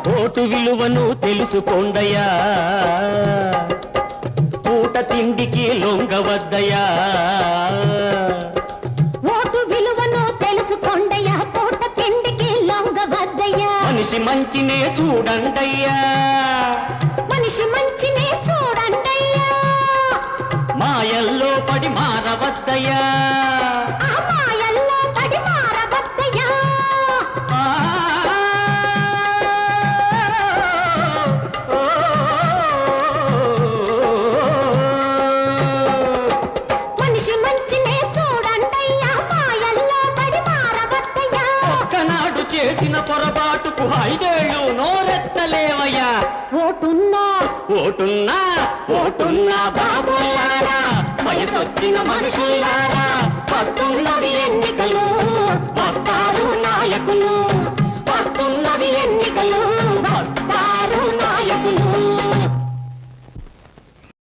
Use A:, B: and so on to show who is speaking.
A: Vote విలువను తెలుసుకోండయ్యా, పూట తిండికి లొంగవద్దయ్యా.
B: ఓటు విలువను తెలుసుకోండయ్యా, పూట తిండికి లొంగవద్దయ్యా.
A: మనిషి మంచినే చూడండయ్యా,
B: మనిషి మంచినే చూడండయ్యా.
A: మాయల్లో పడి మారవద్దయ్యా,
B: ఆ మాయల్లో పడి మారవద్దయ్యా. మనిషి మంచినే చూడండయ్యా, మాయల్లో పడి మారవద్దయ్యా.
A: ఒక్కనాడు చేసిన పొరపాటుకు 5 ఏళ్ళు నోరెత్తలేవయ్యా.
B: ఓటున్నా
A: ఓటున్నా ఓటున్నా బాబులారా, వయసొచ్చిన మనుషులారా, వస్తున్నవి ఎన్నికలు, వస్తారు నాయకులు.